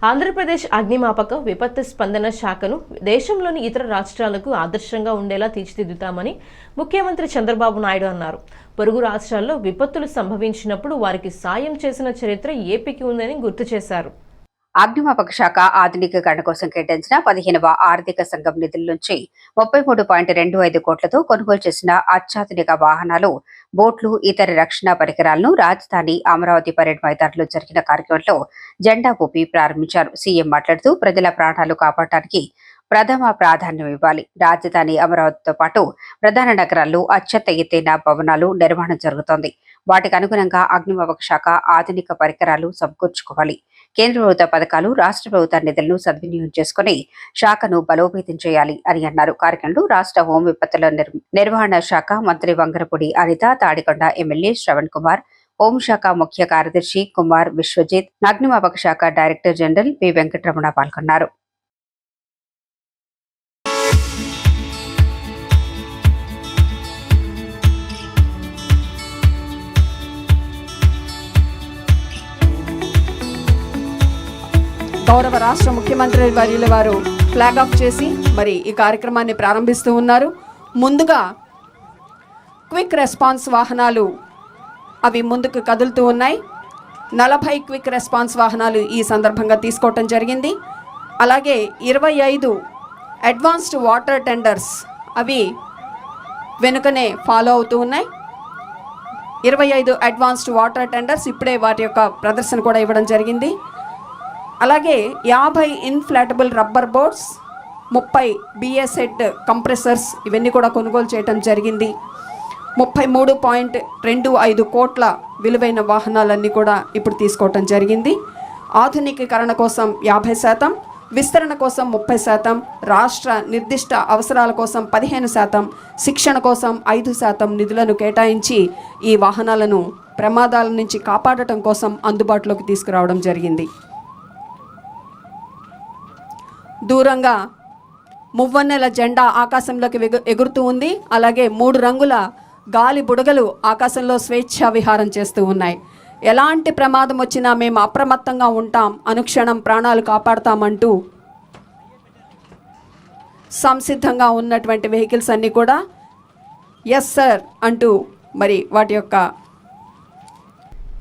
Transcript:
ఆంధ్రప్రదేశ్ అగ్నిమాపక విపత్తు స్పందన శాఖను దేశంలోని ఇతర రాష్ట్రాలకు ఆదర్శంగా ఉండేలా తీర్చిదిద్దుతామని ముఖ్యమంత్రి చంద్రబాబు నాయుడు అన్నారు. పొరుగు రాష్ట్రాల్లో విపత్తులు సంభవించినప్పుడు వారికి సాయం చేసిన చరిత్ర ఏపీకి ఉందని గుర్తు చేశారు. అగ్నిమాపక శాఖ ఆధునికీకరణ కోసం కేటాయించిన 15వ ఆర్థిక సంఘం నిధుల నుంచి 33.25 కోట్లతో కొనుగోలు చేసిన అత్యాధునిక వాహనాలు, బోట్లు, ఇతర రక్షణ పరికరాలను రాజధాని అమరావతి పరేడ్ మైదానంలో జరిగిన కార్యక్రమంలో జెండా ఊపి ప్రారంభించారు. సీఎం మాట్లాడుతూ ప్రజల ప్రాణాలు కాపాడటానికి ప్రథమ ప్రాధాన్యం ఇవ్వాలి. రాజధాని అమరావతితో పాటు ప్రధాన నగరాల్లో అత్యంత ఎత్తైన భవనాలు నిర్మాణం జరుగుతోంది. వాటికి అనుగుణంగా అగ్నిమాపక శాఖ ఆధునిక పరికరాలు సమకూర్చుకోవాలి. కేంద్ర ప్రభుత్వ పథకాలు, రాష్ట్ర ప్రభుత్వ నిధులను సద్వినియోగం చేసుకుని శాఖను బలోపేతం చేయాలి అని అన్నారు. కార్యక్రమంలో రాష్ట్ర హోం విపత్తుల నిర్వహణ శాఖ మంత్రి వంగరపూడి అనిత, తాడికొండ ఎమ్మెల్యే శ్రవణ్ కుమార్, హోంశాఖ ముఖ్య కార్యదర్శి కుమార్ విశ్వజిత్, అగ్నిమాపక శాఖ డైరెక్టర్ జనరల్ పి వెంకటరమణ పాల్గొన్నారు. గౌరవ రాష్ట్ర ముఖ్యమంత్రి వర్యుల వారు ఫ్లాగ్ ఆఫ్ చేసి మరి ఈ కార్యక్రమాన్ని ప్రారంభిస్తూ ఉన్నారు. ముందుగా క్విక్ రెస్పాన్స్ వాహనాలు అవి ముందుకు కదులుతూ ఉన్నాయి. 40 క్విక్ రెస్పాన్స్ వాహనాలు ఈ సందర్భంగా తీసుకోవటం జరిగింది. అలాగే 25 అడ్వాన్స్డ్ వాటర్ టెండర్స్ అవి వెనుకనే ఫాలో అవుతూ ఉన్నాయి. 25 అడ్వాన్స్డ్ వాటర్ టెండర్స్ ఇప్పుడే వాటి యొక్క ప్రదర్శన కూడా ఇవ్వడం జరిగింది. అలాగే 50 inflatable rubber boards, 30 BS head compressors ఇవన్నీ కూడా కొనుగోలు చేయడం జరిగింది. 33.25 కోట్ల విలువైన వాహనాలన్నీ కూడా ఇప్పుడు తీసుకోవటం జరిగింది. ఆధునికీకరణ కోసం 50%, విస్తరణ కోసం 30%, రాష్ట్ర నిర్దిష్ట అవసరాల కోసం 15%, శిక్షణ కోసం 5% నిధులను కేటాయించి ఈ వాహనాలను ప్రమాదాల నుంచి కాపాడటం కోసం అందుబాటులోకి తీసుకురావడం జరిగింది. దూరంగా మువ్వన్నెల జెండా ఆకాశంలోకి ఎగురుతూ ఉంది. అలాగే 3 రంగుల గాలి బుడగలు ఆకాశంలో స్వేచ్ఛా విహారం చేస్తూ ఉన్నాయి. ఎలాంటి ప్రమాదం వచ్చినా మేము అప్రమత్తంగా ఉంటాం, అనుక్షణం ప్రాణాలు కాపాడతామంటూ సంసిద్ధంగా ఉన్నటువంటి వెహికల్స్ అన్నీ కూడా ఎస్ సార్ అంటూ మరి వాటి యొక్క